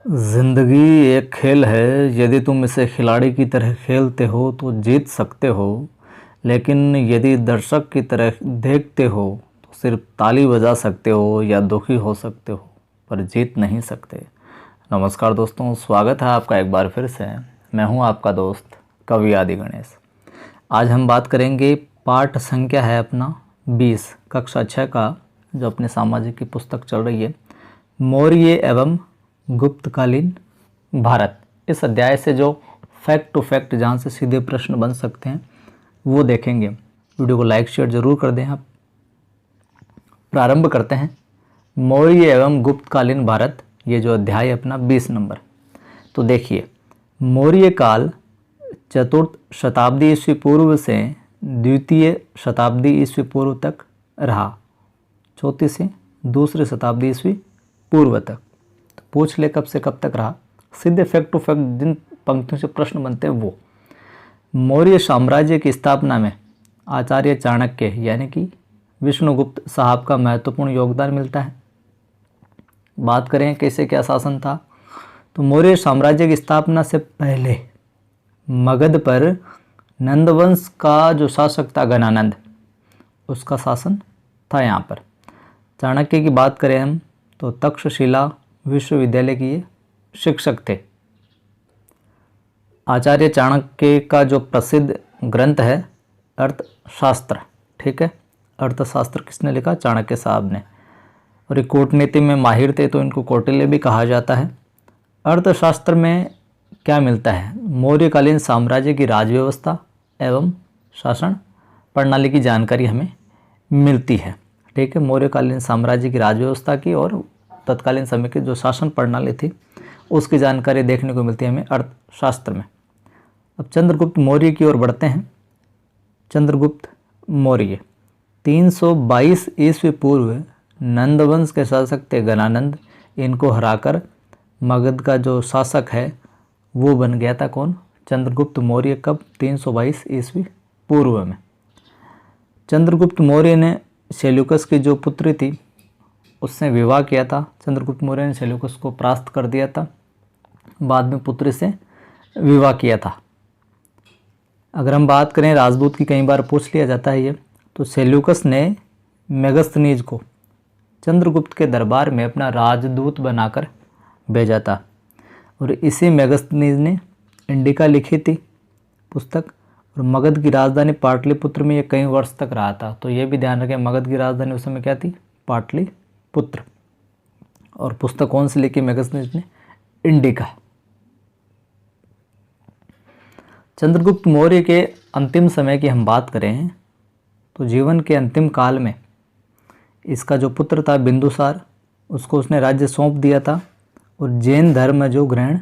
जिंदगी एक खेल है। यदि तुम इसे खिलाड़ी की तरह खेलते हो तो जीत सकते हो, लेकिन यदि दर्शक की तरह देखते हो तो सिर्फ ताली बजा सकते हो या दुखी हो सकते हो, पर जीत नहीं सकते। नमस्कार दोस्तों, स्वागत है आपका एक बार फिर से। मैं हूं आपका दोस्त कवि आदि गणेश। आज हम बात करेंगे, पाठ संख्या है अपना 20, कक्षा 6 का, जो अपने सामाजिक की पुस्तक चल रही है, मौर्य एवं गुप्तकालीन भारत। इस अध्याय से जो फैक्ट टू फैक्ट, जहाँ से सीधे प्रश्न बन सकते हैं, वो देखेंगे। वीडियो को लाइक शेयर जरूर कर दें आप। प्रारंभ करते हैं। मौर्य एवं गुप्तकालीन भारत, ये जो अध्याय है अपना 20 नंबर। तो देखिए, मौर्य काल चतुर्थ शताब्दी ईस्वी पूर्व से द्वितीय शताब्दी ईस्वी पूर्व तक रहा। चौथी से दूसरी शताब्दी ईस्वी पूर्व तक। तो पूछ ले कब से कब तक रहा। सीधे फैक्ट टू फैक्ट जिन पंक्तियों से प्रश्न बनते हैं वो। मौर्य साम्राज्य की स्थापना में आचार्य चाणक्य यानी कि विष्णुगुप्त साहब का महत्वपूर्ण योगदान मिलता है। बात करें कैसे क्या शासन था, तो मौर्य साम्राज्य की स्थापना से पहले मगध पर नंदवंश का जो शासक था गणानंद, उसका शासन था यहाँ पर। चाणक्य की बात करें हम तो तक्षशिला विश्वविद्यालय के ये शिक्षक थे। आचार्य चाणक्य का जो प्रसिद्ध ग्रंथ है अर्थशास्त्र, ठीक है। अर्थशास्त्र किसने लिखा? चाणक्य साहब ने। और ये कूटनीति में माहिर थे, तो इनको कौटिल्य भी कहा जाता है। अर्थशास्त्र में क्या मिलता है? मौर्यकालीन साम्राज्य की राजव्यवस्था एवं शासन प्रणाली की जानकारी हमें मिलती है, ठीक है। मौर्यकालीन साम्राज्य की राजव्यवस्था की और तत्कालीन समय की जो शासन प्रणाली थी उसकी जानकारी देखने को मिलती है हमें अर्थशास्त्र में। अब चंद्रगुप्त मौर्य की ओर बढ़ते हैं। चंद्रगुप्त मौर्य 322 ईस्वी पूर्व नंदवंश के शासक थे गणानंद। इनको हराकर मगध का जो शासक है वो बन गया था कौन? चंद्रगुप्त मौर्य। कब? 322 ईस्वी पूर्व में। चंद्रगुप्त मौर्य ने सेल्यूकस की जो पुत्री थी उससे विवाह किया था। चंद्रगुप्त मौर्य ने सेल्यूकस को परास्त कर दिया था, बाद में पुत्री से विवाह किया था। अगर हम बात करें राजदूत की, कई बार पूछ लिया जाता है ये, तो सेल्यूकस ने मेगस्थनीज को चंद्रगुप्त के दरबार में अपना राजदूत बनाकर भेजा था। और इसी मेगस्थनीज ने इंडिका लिखी थी पुस्तक। और मगध की राजधानी पाटलिपुत्र में ये कई वर्ष तक रहा था। तो ये भी ध्यान रखें, मगध की राजधानी उस समय क्या थी? पाटलिपुत्र। और पुस्तक कौन सी लिखी मेगस्थनीज ने? इंडिका। चंद्रगुप्त मौर्य के अंतिम समय की हम बात करें तो जीवन के अंतिम काल में इसका जो पुत्र था बिंदुसार, उसको उसने राज्य सौंप दिया था और जैन धर्म जो ग्रहण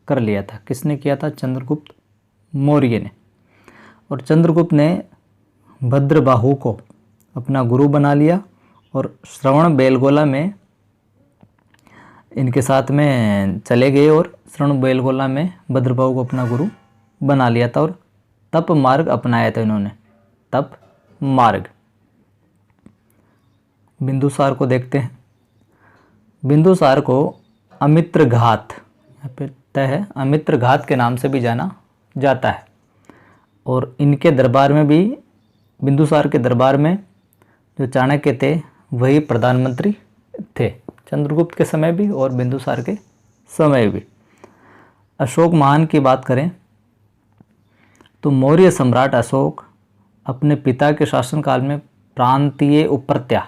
कर लिया था। किसने किया था? चंद्रगुप्त मौर्य ने। और चंद्रगुप्त ने भद्रबाहु को अपना गुरु बना लिया और श्रवण बेलगोला में इनके साथ में चले गए और श्रवण बेलगोला में भद्रबाहु को अपना गुरु बना लिया था और तप मार्ग अपनाया था इन्होंने। तप मार्ग। बिंदुसार को देखते हैं। बिंदुसार को अमित्र घात, यहाँ पे तय है, अमित्र घात के नाम से भी जाना जाता है। और इनके दरबार में भी, बिंदुसार के दरबार में जो चाणक्य थे वही प्रधानमंत्री थे, चंद्रगुप्त के समय भी और बिंदुसार के समय भी। अशोक महान की बात करें तो मौर्य सम्राट अशोक अपने पिता के शासनकाल में प्रांतीय उप्रत्या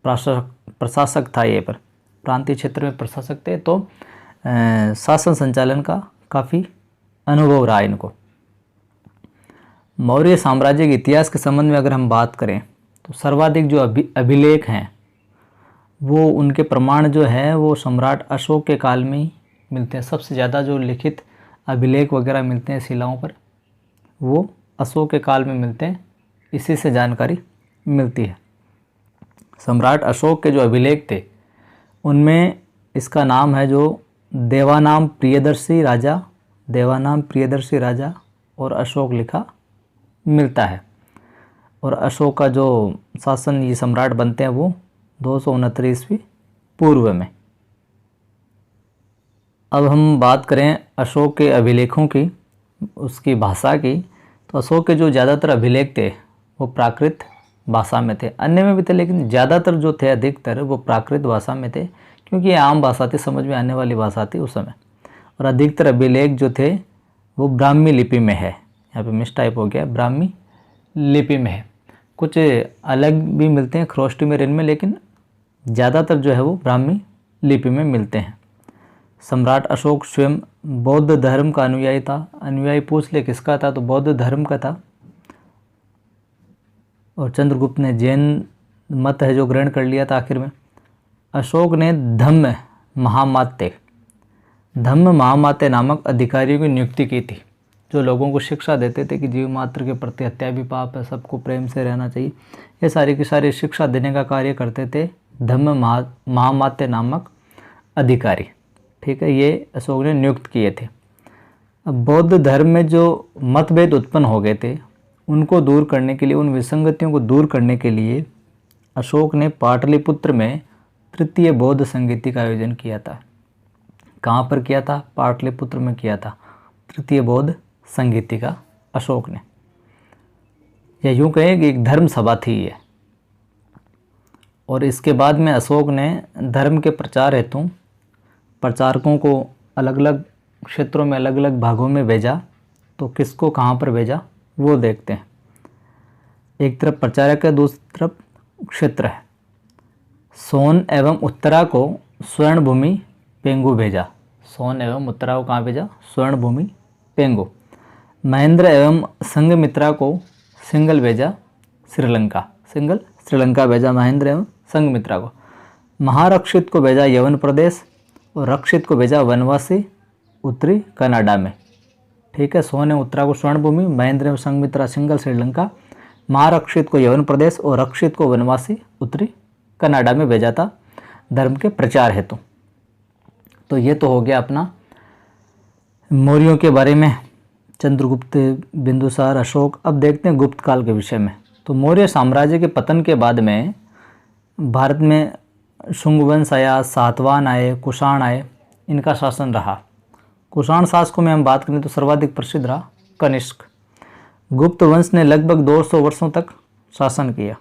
प्रशासक था। ये पर प्रांतीय क्षेत्र में प्रशासक थे, तो शासन संचालन का काफ़ी अनुभव रहा इनको। मौर्य साम्राज्य के इतिहास के संबंध में अगर हम बात करें तो सर्वाधिक जो अभिलेख हैं वो, उनके प्रमाण जो है वो सम्राट अशोक के काल में ही मिलते हैं। सबसे ज़्यादा जो लिखित अभिलेख वगैरह मिलते हैं शिलाओं पर, वो अशोक के काल में मिलते हैं। इसी से जानकारी मिलती है। सम्राट अशोक के जो अभिलेख थे उनमें इसका नाम है जो देवानाम प्रियदर्शी राजा, देवानाम प्रियदर्शी राजा और अशोक लिखा मिलता है। और अशोक का जो शासन, ये सम्राट बनते हैं वो 269 ईस्वी पूर्व में। अब हम बात करें अशोक के अभिलेखों की, उसकी भाषा की, तो अशोक के जो ज़्यादातर अभिलेख थे वो प्राकृत भाषा में थे। अन्य में भी थे लेकिन ज़्यादातर जो थे अधिकतर वो प्राकृत भाषा में थे, क्योंकि ये आम भाषा थी, समझ में आने वाली भाषा थी उस समय। और अधिकतर अभिलेख जो थे वो ब्राह्मी लिपि में है। यहाँ पे मिस टाइप हो गया, ब्राह्मी लिपि में है। कुछ अलग भी मिलते हैं ख्रोष्टी में, इनमें, लेकिन ज़्यादातर जो है वो ब्राह्मी लिपि में मिलते हैं। सम्राट अशोक स्वयं बौद्ध धर्म का अनुयायी था। अनुयायी पूछ ले किसका था, तो बौद्ध धर्म का था। और चंद्रगुप्त ने जैन मत है जो ग्रहण कर लिया था आखिर में। अशोक ने धम्म महामात्य नामक अधिकारियों की नियुक्ति की थी, जो लोगों को शिक्षा देते थे कि जीव मात्र के प्रति हत्या भी पाप है, सबको प्रेम से रहना चाहिए। ये सारी की सारी शिक्षा देने का कार्य करते थे धम्म महामात्य नामक अधिकारी। ठीक है, ये अशोक ने नियुक्त किए थे। अब बौद्ध धर्म में जो मतभेद उत्पन्न हो गए थे उनको दूर करने के लिए, उन विसंगतियों को दूर करने के लिए अशोक ने पाटलिपुत्र में तृतीय बौद्ध संगीति का आयोजन किया था। कहाँ पर किया था? पाटलिपुत्र में किया था तृतीय बौद्ध संगीति का अशोक ने। या यूँ कहें कि एक धर्म सभा थी ये। और इसके बाद में अशोक ने धर्म के प्रचार हेतु प्रचारकों को अलग अलग क्षेत्रों में, अलग अलग भागों में भेजा। तो किसको कहाँ पर भेजा वो देखते हैं। एक तरफ प्रचारक है, दूसरी तरफ क्षेत्र है। सोन एवं उत्तरा को स्वर्ण भूमि पेंगू भेजा। सोन एवं उत्तरा को कहाँ भेजा? स्वर्ण भूमि पेंगू। महेंद्र एवं संघमित्रा को सिंगल भेजा, श्रीलंका। सिंगल श्रीलंका भेजा महेंद्र एवं संघमित्रा को। महारक्षित को भेजा यवन प्रदेश और रक्षित को भेजा वनवासी उत्तरी कनाडा में। ठीक है, सोन एवं उत्तरा को स्वर्ण भूमि, महेंद्र एवं संघमित्रा सिंगल श्रीलंका, महारक्षित को यवन प्रदेश और रक्षित को वनवासी उत्तरी कनाडा में भेजा था धर्म के प्रचार हेतु। तो ये तो हो गया अपना मौर्यों के बारे में, चंद्रगुप्त, बिंदुसार, अशोक। अब देखते हैं गुप्त काल के विषय में। तो मौर्य साम्राज्य के पतन के बाद में भारत में शुंग वंश आया, सातवाहन आए, कुषाण आए, इनका शासन रहा। कुषाण शासकों में हम बात करें तो सर्वाधिक प्रसिद्ध रहा कनिष्क। गुप्त वंश ने लगभग 200 वर्षों तक शासन किया।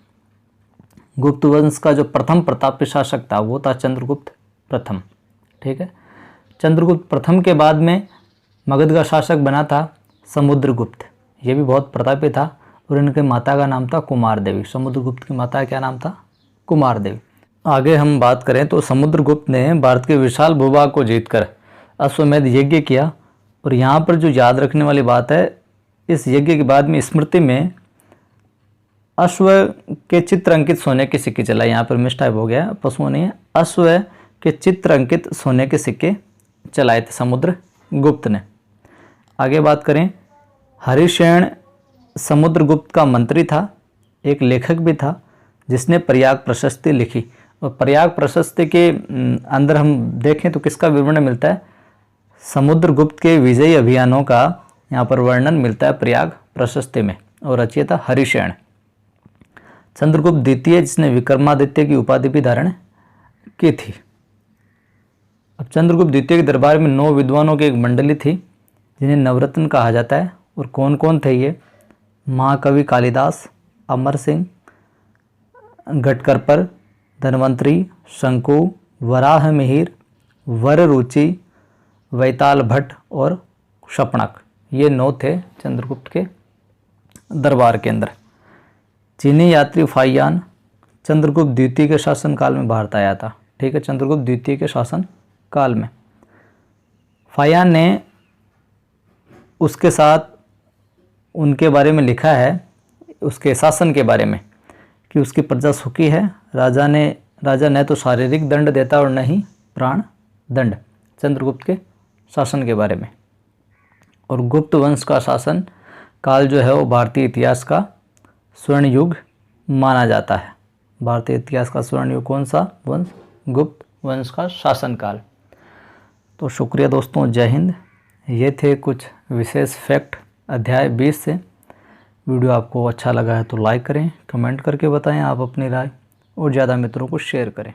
गुप्त वंश का जो प्रथम प्रतापी शासक था वो था चंद्रगुप्त प्रथम। ठीक है, चंद्रगुप्त प्रथम के बाद में मगध का शासक बना था समुद्रगुप्त। ये भी बहुत प्रतापी था और इनके माता का नाम था कुमार देवी। समुद्रगुप्त की माता का क्या नाम था? कुमार देवी। आगे हम बात करें तो समुद्रगुप्त ने भारत के विशाल भूभाग को जीतकर अश्वमेध यज्ञ किया। और यहाँ पर जो याद रखने वाली बात है, इस यज्ञ के बाद में स्मृति में अश्व के चित्र अंकित सोने के सिक्के चलाए। यहाँ पर मिसटाइप हो गया, पशुओं नहीं है, अश्व के चित्र अंकित सोने के सिक्के चलाए थे समुद्रगुप्त ने। आगे बात करें, हरिशेन समुद्रगुप्त का मंत्री था, एक लेखक भी था जिसने प्रयाग प्रशस्ति लिखी। और प्रयाग प्रशस्ति के अंदर हम देखें तो किसका विवरण मिलता है? समुद्रगुप्त के विजयी अभियानों का यहाँ पर वर्णन मिलता है प्रयाग प्रशस्ति में। और रचयिता हरिशेन। चंद्रगुप्त द्वितीय, जिसने विक्रमादित्य की उपाधि भी धारण की थी। अब चंद्रगुप्त द्वितीय के दरबार में 9 विद्वानों की एक मंडली थी जिन्हें नवरत्न कहा जाता है। और कौन कौन थे ये? महाकवि कालिदास, अमर सिंह, घटकरपर, धनवंतरी, शंकु, वराह मिहिर, वररुचि, वैताल भट्ट और शपणक। ये 9 थे चंद्रगुप्त के दरबार के अंदर। चीनी यात्री फाहियान चंद्रगुप्त द्वितीय के शासनकाल में भारत आया था। ठीक है, चंद्रगुप्त द्वितीय के शासन काल में फाहियान ने उसके साथ उनके बारे में लिखा है, उसके शासन के बारे में, कि उसकी प्रजा सुखी है। राजा न तो शारीरिक दंड देता और न ही प्राण दंड। चंद्रगुप्त के शासन के बारे में। और गुप्त वंश का शासन काल जो है वो भारतीय इतिहास का स्वर्ण युग माना जाता है। भारतीय इतिहास का स्वर्ण युग कौन सा वंश? गुप्त वंश का शासनकाल। तो शुक्रिया दोस्तों, जय हिंद। ये थे कुछ विशेष फैक्ट अध्याय 20 से। वीडियो आपको अच्छा लगा है तो लाइक करें, कमेंट करके बताएं आप अपनी राय, और ज़्यादा मित्रों को शेयर करें।